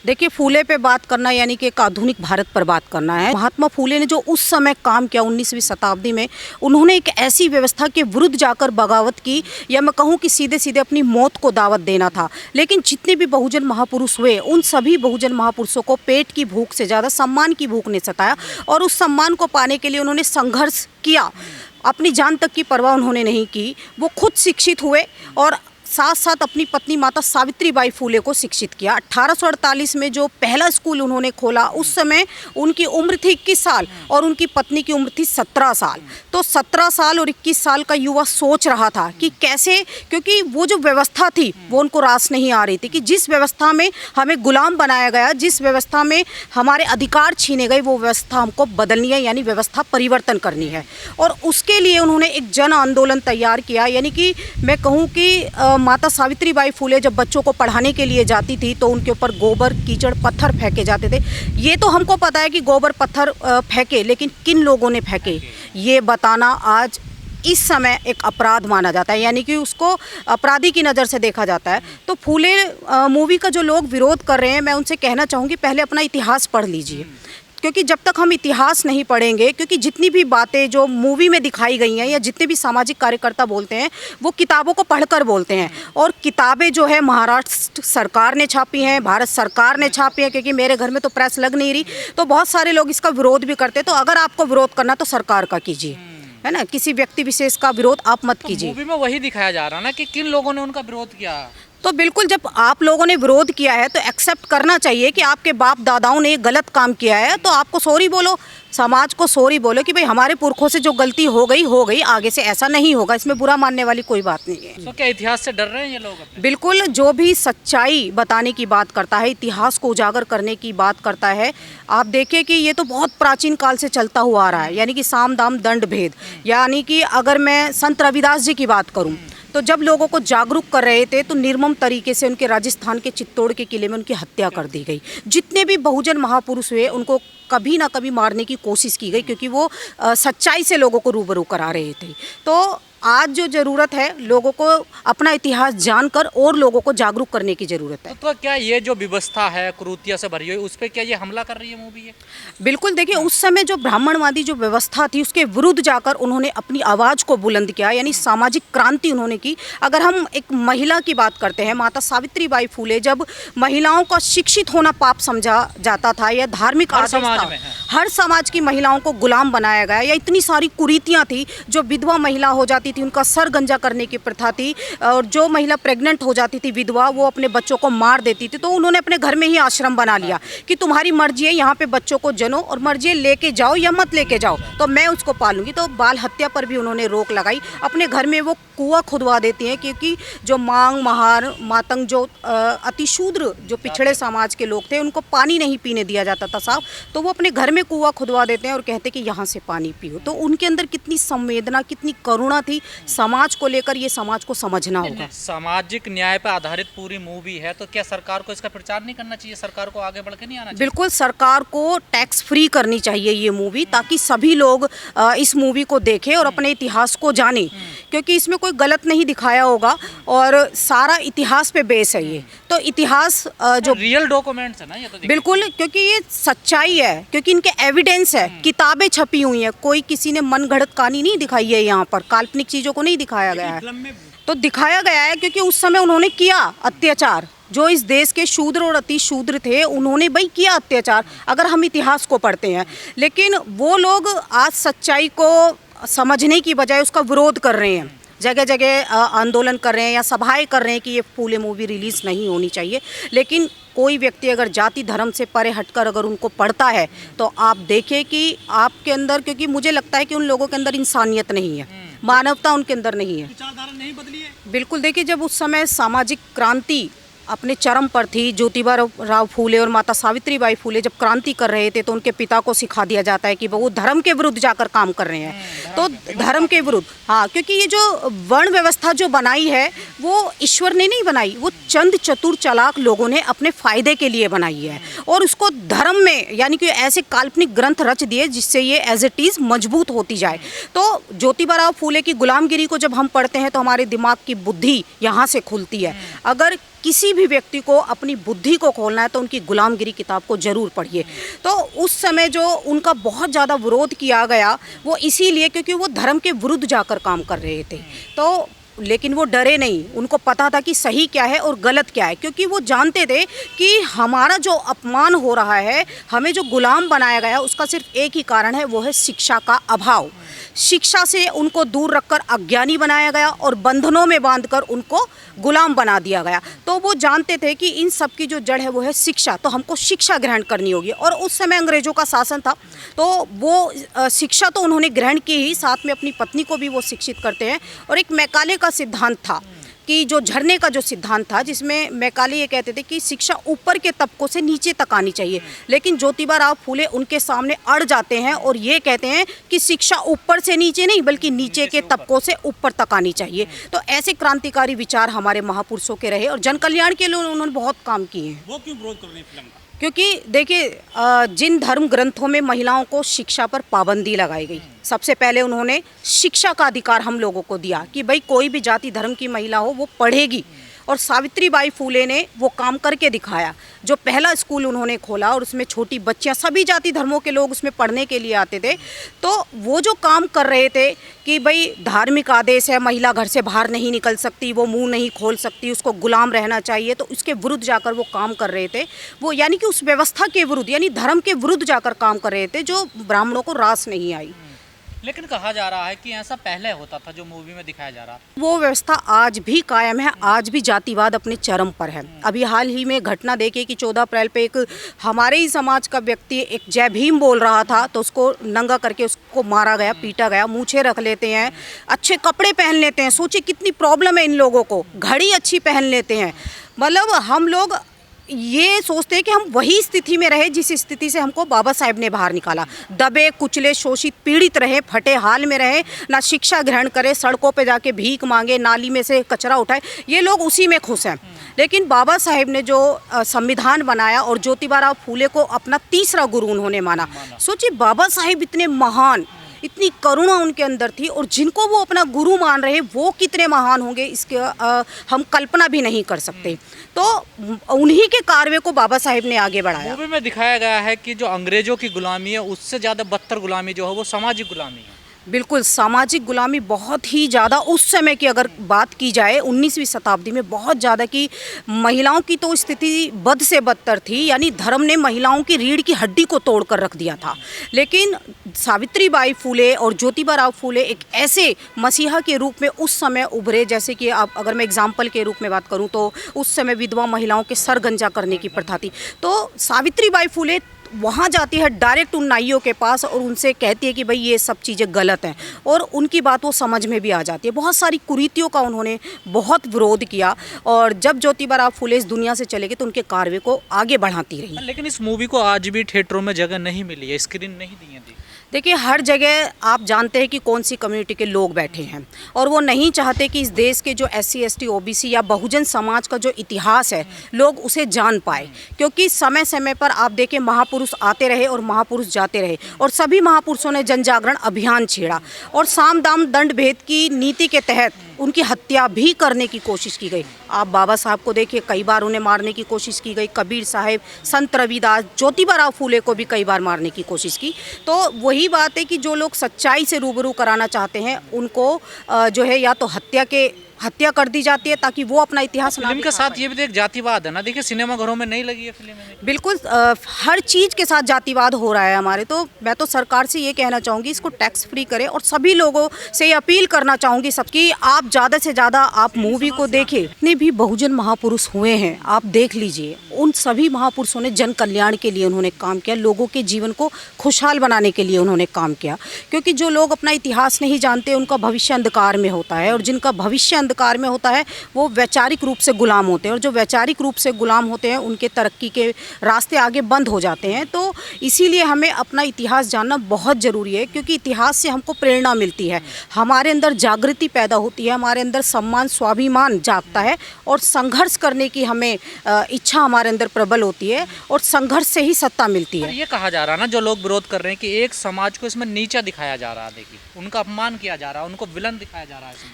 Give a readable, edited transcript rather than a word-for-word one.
देखिए, फूले पे बात करना यानी कि एक आधुनिक भारत पर बात करना है। महात्मा फूले ने जो उस समय काम किया 19वीं शताब्दी में, उन्होंने एक ऐसी व्यवस्था के विरुद्ध जाकर बगावत की, या मैं कहूँ कि सीधे सीधे अपनी मौत को दावत देना था। लेकिन जितने भी बहुजन महापुरुष हुए, उन सभी बहुजन महापुरुषों को पेट की भूख से ज़्यादा सम्मान की भूख ने सताया, और उस सम्मान को पाने के लिए उन्होंने संघर्ष किया। अपनी जान तक की परवाह उन्होंने नहीं की। वो खुद शिक्षित हुए और साथ साथ अपनी पत्नी माता सावित्रीबाई फूले को शिक्षित किया। 1848 में जो पहला स्कूल उन्होंने खोला, उस समय उनकी उम्र थी 21 साल और उनकी पत्नी की उम्र थी 17 साल। तो 17 साल और 21 साल का युवा सोच रहा था कि कैसे, क्योंकि वो जो व्यवस्था थी वो उनको रास नहीं आ रही थी कि जिस व्यवस्था में हमें गुलाम बनाया गया, जिस व्यवस्था में हमारे अधिकार छीने गए, वो व्यवस्था हमको बदलनी है, यानी व्यवस्था परिवर्तन करनी है। और उसके लिए उन्होंने एक जन आंदोलन तैयार किया। यानी कि मैं कहूँ कि माता सावित्रीबाई फूले जब बच्चों को पढ़ाने के लिए जाती थी तो उनके ऊपर गोबर, कीचड़, पत्थर फेंके जाते थे। ये तो हमको पता है कि गोबर पत्थर फेंके, लेकिन किन लोगों ने फेंके ये बताना आज इस समय एक अपराध माना जाता है, यानी कि उसको अपराधी की नज़र से देखा जाता है। तो फूले मूवी का जो लोग विरोध कर रहे हैं, मैं उनसे कहना चाहूँगी पहले अपना इतिहास पढ़ लीजिए, क्योंकि जब तक हम इतिहास नहीं पढ़ेंगे, क्योंकि जितनी भी बातें जो मूवी में दिखाई गई हैं या जितने भी सामाजिक कार्यकर्ता बोलते हैं वो किताबों को पढ़कर बोलते हैं। और किताबें जो है महाराष्ट्र सरकार ने छापी हैं, भारत सरकार ने छापी हैं, क्योंकि मेरे घर में तो प्रेस लग नहीं रही, तो बहुत सारे लोग इसका विरोध भी करते हैं। तो अगर आपको विरोध करना तो सरकार का कीजिए, है ना, किसी व्यक्ति विशेष का विरोध आप मत कीजिए। मूवी में वही दिखाया जा रहा है ना कि किन लोगों ने उनका विरोध किया। तो बिल्कुल, जब आप लोगों ने विरोध किया है तो एक्सेप्ट करना चाहिए कि आपके बाप दादाओं ने गलत काम किया है, तो आपको सॉरी बोलो, समाज को सॉरी बोलो कि भाई हमारे पुरखों से जो गलती हो गई, आगे से ऐसा नहीं होगा। इसमें बुरा मानने वाली कोई बात नहीं है। तो क्या इतिहास से डर रहे हैं ये लोग अपने? बिल्कुल, जो भी सच्चाई बताने की बात करता है, इतिहास को उजागर करने की बात करता है, आप देखिए कि ये तो बहुत प्राचीन काल से चलता हुआ आ रहा है। यानी कि साम दाम दंड भेद, यानी कि अगर मैं संत रविदास जी की बात करूं तो जब लोगों को जागरूक कर रहे थे तो निर्मम तरीके से उनके राजस्थान के चित्तौड़ के किले में उनकी हत्या कर दी गई। जितने भी बहुजन महापुरुष हुए उनको कभी ना कभी मारने की कोशिश की गई, क्योंकि वो सच्चाई से लोगों को रूबरू करा रहे थे। तो आज जो ज़रूरत है, लोगों को अपना इतिहास जानकर और लोगों को जागरूक करने की ज़रूरत है। तो क्या ये जो व्यवस्था है क्रूरता से भरी हुई, उस पर क्या ये हमला कर रही है मूवी ये? बिल्कुल, देखिए उस समय जो ब्राह्मणवादी जो व्यवस्था थी उसके विरुद्ध जाकर उन्होंने अपनी आवाज़ को बुलंद किया, यानी सामाजिक क्रांति उन्होंने की। अगर हम एक महिला की बात करते हैं, माता सावित्रीबाई फूले, जब महिलाओं का शिक्षित होना पाप समझा जाता था या धार्मिक आदेश था, हर समाज की महिलाओं को गुलाम बनाया गया, या इतनी सारी कुरीतियाँ थी, जो विधवा महिला हो जाती थी उनका सर गंजा करने की प्रथा थी, और जो महिला प्रेग्नेंट हो जाती थी विधवा, वो अपने बच्चों को मार देती थी। तो उन्होंने अपने घर में ही आश्रम बना लिया कि तुम्हारी मर्जी है, यहाँ पे बच्चों को जनो और मर्जी है लेके जाओ या मत लेके जाओ, तो मैं उसको पालूंगी। तो बाल हत्या पर भी उन्होंने रोक लगाई। अपने घर में वो कुआं खुदवा देती हैं, क्योंकि जो मांग, महार, मातंग, जो अतिशूद्र, जो पिछड़े समाज के लोग थे, उनको पानी नहीं पीने दिया जाता था साहब, तो वो अपने घर में कुआं खुदवा देते हैं और कहते हैं कि यहाँ से पानी पियो। तो उनके अंदर कितनी संवेदना, कितनी करुणा थी समाज को लेकर, ये समाज को समझना होगा। सामाजिक न्याय पर आधारित पूरी मूवी है, तो क्या सरकार को इसका प्रचार नहीं करना चाहिए? सरकार को आगे बढ़ के नहीं आना चाहिए? बिल्कुल, सरकार को टैक्स फ्री करनी चाहिए ये मूवी, ताकि सभी लोग इस मूवी को देखें और अपने इतिहास को जानें, क्योंकि इसमें कोई गलत नहीं दिखाया होगा और सारा इतिहास पे बेस है ये। तो इतिहास जो रियल डॉक्यूमेंट्स है ना ये, तो बिल्कुल, क्योंकि ये सच्चाई है, क्योंकि इनके एविडेंस है, किताबें छपी हुई हैं, कोई किसी ने मनगढ़ंत कहानी नहीं दिखाई है, यहाँ पर काल्पनिक चीज़ों को नहीं दिखाया गया है। तो दिखाया गया है क्योंकि उस समय उन्होंने किया अत्याचार, जो इस देश के शूद्र और अति शूद्र थे उन्होंने भाई किया अत्याचार, अगर हम इतिहास को पढ़ते हैं। लेकिन वो लोग आज सच्चाई को समझने की बजाय उसका विरोध कर रहे हैं, जगह जगह आंदोलन कर रहे हैं या सभाएं कर रहे हैं कि ये फूले मूवी रिलीज़ नहीं होनी चाहिए। लेकिन कोई व्यक्ति अगर जाति धर्म से परे हटकर अगर उनको पढ़ता है तो आप देखें कि आपके अंदर, क्योंकि मुझे लगता है कि उन लोगों के अंदर इंसानियत नहीं है, मानवता उनके अंदर नहीं है, विचारधारा नहीं बदली है। बिल्कुल, देखिए जब उस समय सामाजिक क्रांति अपने चरम पर थी, ज्योतिबा राव फूले और माता सावित्रीबाई फूले जब क्रांति कर रहे थे तो उनके पिता को सिखा दिया जाता है कि वो धर्म के विरुद्ध जाकर काम कर रहे हैं। तो धर्म के विरुद्ध, हाँ, क्योंकि ये जो वर्ण व्यवस्था जो बनाई है वो ईश्वर ने नहीं बनाई, वो चंद चतुर चालाक लोगों ने अपने फायदे के लिए बनाई है, और उसको धर्म में यानी कि ऐसे काल्पनिक ग्रंथ रच दिए जिससे ये एज इट इज़ मजबूत होती जाए। तो ज्योतिबा राव फूले की गुलामगिरी को जब हम पढ़ते हैं तो हमारे दिमाग की बुद्धि यहाँ से खुलती है। अगर किसी भी व्यक्ति को अपनी बुद्धि को खोलना है तो उनकी गुलामगिरी किताब को ज़रूर पढ़िए। तो उस समय जो उनका बहुत ज़्यादा विरोध किया गया वो इसीलिए क्योंकि वो धर्म के विरुद्ध जाकर काम कर रहे थे। तो लेकिन वो डरे नहीं, उनको पता था कि सही क्या है और गलत क्या है, क्योंकि वो जानते थे कि हमारा जो अपमान हो रहा है, हमें जो गुलाम बनाया गया उसका सिर्फ एक ही कारण है, वो है शिक्षा का अभाव। शिक्षा से उनको दूर रखकर अज्ञानी बनाया गया और बंधनों में बांधकर उनको गुलाम बना दिया गया। तो वो जानते थे कि इन सब की जो जड़ है वो है शिक्षा, तो हमको शिक्षा ग्रहण करनी होगी। और उस समय अंग्रेज़ों का शासन था तो वो शिक्षा तो उन्होंने ग्रहण की ही, साथ में अपनी पत्नी को भी वो शिक्षित करते हैं। और एक मैकाले का सिद्धांत था कि जो झरने का जो सिद्धांत था, जिसमें मैकाले ये कहते थे कि शिक्षा ऊपर के तबकों से नीचे तक आनी चाहिए, लेकिन ज्योतिबा राव फूले उनके सामने अड़ जाते हैं और ये कहते हैं कि शिक्षा ऊपर से नीचे नहीं बल्कि नीचे के तबकों से ऊपर तक आनी चाहिए। तो ऐसे क्रांतिकारी विचार हमारे महापुरुषों के रहे और जन कल्याण के लिए उन्होंने बहुत काम किए हैं। वो क्यों विरोध कर रही है फिल्म का? क्योंकि देखिए जिन धर्म ग्रंथों में महिलाओं को शिक्षा पर पाबंदी लगाई गई, सबसे पहले उन्होंने शिक्षा का अधिकार हम लोगों को दिया कि भाई कोई भी जाति धर्म की महिला हो वो पढ़ेगी। और सावित्रीबाई फूले ने वो काम करके दिखाया। जो पहला स्कूल उन्होंने खोला और उसमें छोटी बच्चियां, सभी जाति धर्मों के लोग उसमें पढ़ने के लिए आते थे। तो वो जो काम कर रहे थे कि भाई धार्मिक आदेश है, महिला घर से बाहर नहीं निकल सकती, वो मुंह नहीं खोल सकती, उसको गुलाम रहना चाहिए, तो उसके विरुद्ध जाकर वो काम कर रहे थे। वो यानी कि उस व्यवस्था के विरुद्ध यानी धर्म के विरुद्ध जाकर काम कर रहे थे जो ब्राह्मणों को रास नहीं आई। लेकिन कहा जा रहा है कि ऐसा पहले होता था जो मूवी में दिखाया जा रहा है। वो व्यवस्था आज भी कायम है, आज भी जातिवाद अपने चरम पर है। अभी हाल ही में घटना देखिए कि 14 अप्रैल पे एक हमारे ही समाज का व्यक्ति एक जय भीम बोल रहा था तो उसको नंगा करके उसको मारा गया, पीटा गया। मूछें रख लेते हैं, अच्छे कपड़े पहन लेते हैं, सोचिए कितनी प्रॉब्लम है इन लोगों को, घड़ी अच्छी पहन लेते हैं। मतलब हम लोग ये सोचते हैं कि हम वही स्थिति में रहे जिस स्थिति से हमको बाबा साहेब ने बाहर निकाला। दबे कुचले शोषित पीड़ित रहे, फटे हाल में रहे, ना शिक्षा ग्रहण करे, सड़कों पे जाके भीख मांगे, नाली में से कचरा उठाए, ये लोग उसी में खुश हैं। लेकिन बाबा साहेब ने जो संविधान बनाया और ज्योतिबा राव फूले को अपना तीसरा गुरु उन्होंने माना। सोचिए बाबा साहेब इतने महान, इतनी करुणा उनके अंदर थी और जिनको वो अपना गुरु मान रहे वो कितने महान होंगे इसके हम कल्पना भी नहीं कर सकते। तो उन्हीं के कार्य को बाबा साहेब ने आगे बढ़ाया। मूवी में दिखाया गया है कि जो अंग्रेजों की गुलामी है उससे ज़्यादा बदतर गुलामी जो है वो सामाजिक गुलामी है। बिल्कुल, सामाजिक गुलामी बहुत ही ज़्यादा उस समय की अगर बात की जाए 19वीं शताब्दी में बहुत ज़्यादा की महिलाओं की तो स्थिति बद से बदतर थी। यानी धर्म ने महिलाओं की रीढ़ की हड्डी को तोड़ कर रख दिया था। लेकिन सावित्रीबाई फूले और ज्योतिबा राव फूले एक ऐसे मसीहा के रूप में उस समय उभरे, जैसे कि आप अगर मैं एग्जाम्पल के रूप में बात करूं तो उस समय विधवा महिलाओं के सर गंजा करने की प्रथा थी। तो सावित्रीबाई फूले वहाँ जाती है डायरेक्ट उन नाइयों के पास और उनसे कहती है कि भाई ये सब चीज़ें गलत हैं और उनकी बात वो समझ में भी आ जाती है। बहुत सारी कुरीतियों का उन्होंने बहुत विरोध किया और जब ज्योतिबा राव फूले इस दुनिया से चले गए तो उनके कार्य को आगे बढ़ाती रही। लेकिन इस मूवी को आज भी थिएटरों में जगह नहीं मिली है, स्क्रीन नहीं दी है। देखिए हर जगह आप जानते हैं कि कौन सी कम्युनिटी के लोग बैठे हैं और वो नहीं चाहते कि इस देश के जो SC ST OBC या बहुजन समाज का जो इतिहास है लोग उसे जान पाए। क्योंकि समय समय पर आप देखें महापुरुष आते रहे और महापुरुष जाते रहे और सभी महापुरुषों ने जन जागरण अभियान छेड़ा और साम दाम दंड भेद की नीति के तहत उनकी हत्या भी करने की कोशिश की गई। आप बाबा साहब को देखिए, कई बार उन्हें मारने की कोशिश की गई। कबीर साहब, संत रविदास, ज्योतिबा राव फूले को भी कई बार मारने की कोशिश की। तो वही बात है कि जो लोग सच्चाई से रूबरू कराना चाहते हैं उनको जो है या तो हत्या कर दी जाती है ताकि वो अपना इतिहास फिल्म के साथ ये भी एक जातिवाद है ना। देखिए सिनेमा घरों में नहीं लगी है फिल्म में। बिल्कुल हर चीज़ के साथ जातिवाद हो रहा है हमारे। तो मैं तो सरकार से ये कहना चाहूँगी इसको टैक्स फ्री करें और सभी लोगों से ये अपील करना चाहूँगी सबकी, आप ज़्यादा से ज़्यादा आप मूवी को देखें। जितने भी बहुजन महापुरुष हुए हैं आप देख लीजिए, उन सभी महापुरुषों ने जन कल्याण के लिए उन्होंने काम किया, लोगों के जीवन को खुशहाल बनाने के लिए उन्होंने काम किया। क्योंकि जो लोग अपना इतिहास नहीं जानते उनका भविष्य अंधकार में होता है और जिनका भविष्य अंधकार में होता है वो वैचारिक रूप से गुलाम होते हैं और जो वैचारिक रूप से गुलाम होते हैं उनके तरक्की के रास्ते आगे बंद हो जाते हैं। तो इसीलिए हमें अपना इतिहास जानना बहुत ज़रूरी है क्योंकि इतिहास से हमको प्रेरणा मिलती है, हमारे अंदर जागृति पैदा होती है, हमारे अंदर सम्मान स्वाभिमान जागता है और संघर्ष करने की हमें इच्छा हमारे अंदर प्रबल होती है और संघर्ष से ही सत्ता मिलती है। ये कहा जा रहा है ना, जो लोग विरोध कर रहे हैं कि एक समाज को इसमें नीचा दिखाया जा रहा है, देखिए उनका अपमान किया जा रहा है, उनको विलन दिखाया जा रहा है।